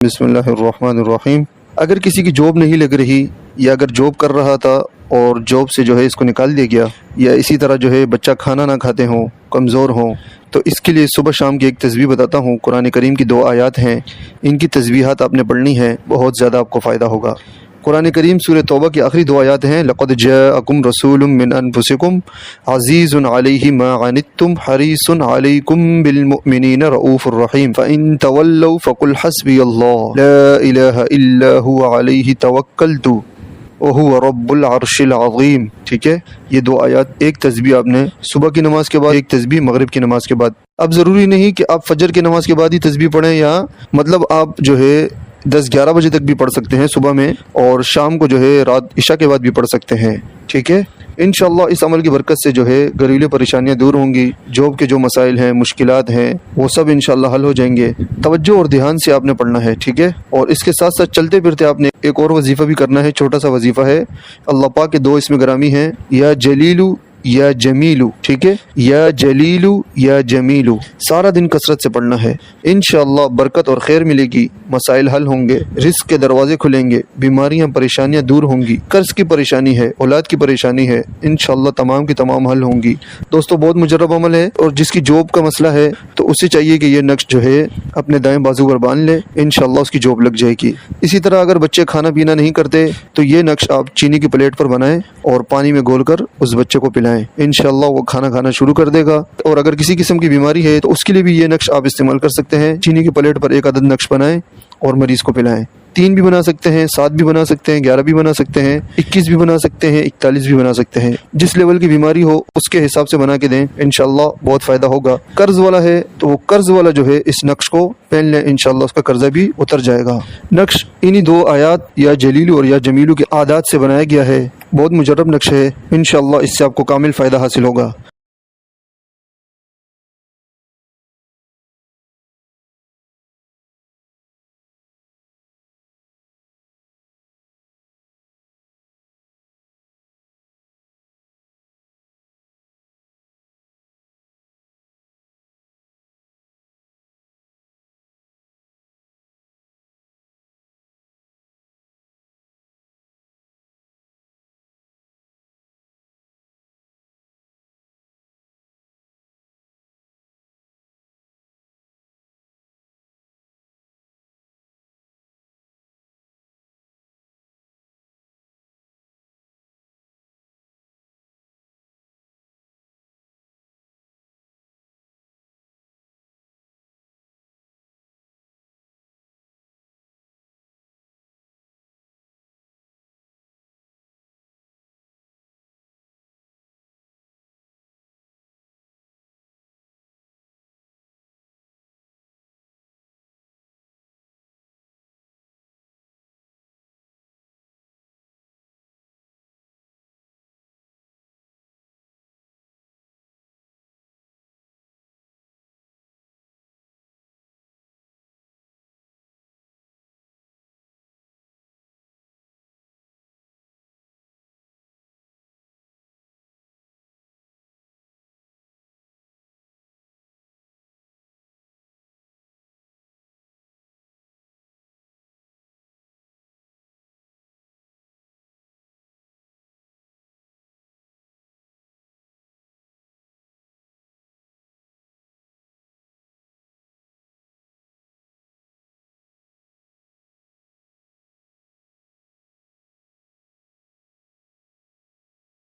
बिस्मिल्लाहिर्रहमानिर्रहीम। अगर किसी की जॉब नहीं लग रही या अगर जॉब कर रहा था और जॉब से जो है इसको निकाल दिया गया, या इसी तरह जो है बच्चा खाना ना खाते हों, कमज़ोर हों, तो इसके लिए सुबह शाम की एक तस्बीह बताता हूँ। कुरान करीम की 2 आयत हैं, इनकी तस्बीहात आपने पढ़नी है, बहुत ज़्यादा आपको फ़ायदा होगा। कुरान करीम सूरह तौबा की आखिरी 2 आयत हैं, लक़द जाअकुम रसूलुम मिन अनफुसिकुम अज़ीज़ुन अलैहि मा अनित्तुम हरीसुन अलैकुम बिल मुमिनीना रऊफ़ुर रहीम फ़इन तवल्लौ फ़कुल हस्बियल्लाहु ला इलाहा इल्ला हुवा अलैहि तवक्कलतु व हुवा रब्बुल अर्शिल अज़ीम। ठीक है, ये 2 आयत, एक तस्बीह आपने सुबह की नमाज के बाद, एक तस्बीह मगरिब की नमाज के बाद। अब ज़रूरी नहीं कि आप फजर की नमाज के बाद ही तस्बीह पढ़ें, या मतलब आप जो है 10-11 बजे तक भी पढ़ सकते हैं सुबह में, और शाम को जो है रात इशा के बाद भी पढ़ सकते हैं। ठीक है, इंशाअल्लाह इस अमल की बरकत से जो है घरेलू परेशानियां दूर होंगी, जॉब के जो मसाइल हैं, मुश्किलात हैं, वो सब इंशाअल्लाह हल हो जाएंगे। तवज्जो और ध्यान से आपने पढ़ना है। ठीक है, और इसके साथ साथ चलते फिरते आपने एक और वजीफ़ा भी करना है, छोटा सा वजीफ़ा है। अल्लाह पाक के 2 इसमें ग्रामी हैं, या जलीलू या जमीलू। ठीक है, या जलीलू या जमीलू, सारा दिन कसरत से पढ़ना है। इंशाअल्लाह बरकत और खैर मिलेगी, मसाइल हल होंगे, रिस्क के दरवाजे खुलेंगे, बीमारियां परेशानियां दूर होंगी, कर्ज की परेशानी है, औलाद की परेशानी है, इंशाअल्लाह तमाम की तमाम हल होंगी। दोस्तों बहुत मुजर्रब अमल है, और जिसकी जॉब का मसला है तो उसे चाहिए कि ये नक्श जो है अपने दाएं बाजू पर बांध ले, इंशाअल्लाह उसकी जॉब लग जाएगी। इसी तरह अगर बच्चे खाना पीना नहीं करते तो ये नक्श आप चीनी की प्लेट पर बनाएं और पानी में घोल कर उस बच्चे को पिलाएं, इंशाअल्लाह वो खाना खाना शुरू कर देगा। और अगर किसी किस्म की बीमारी है तो उसके लिए भी ये नक्श आप इस्तेमाल कर सकते हैं। चीनी की प्लेट पर 1 अदद नक्श बनाएं और मरीज को पिलाएं। 3 भी बना सकते हैं, 7 भी बना सकते हैं, 11 भी बना सकते हैं, 21 भी बना सकते हैं, 41 भी बना सकते हैं। जिस लेवल की बीमारी हो उसके हिसाब से बना के दें, इंशाअल्लाह बहुत फ़ायदा होगा। कर्ज वाला है तो वो कर्ज वाला जो है इस नक्श को पहन लें, इंशाअल्लाह उसका कर्जा भी उतर जाएगा। नक्श इन्हीं 2 आयत या जलीलू और या जमीलू के आदात से बनाया गया है, बहुत मुजर्रब नक्श है, इंशाअल्लाह इससे आपको कामिल फ़ायदा हासिल होगा।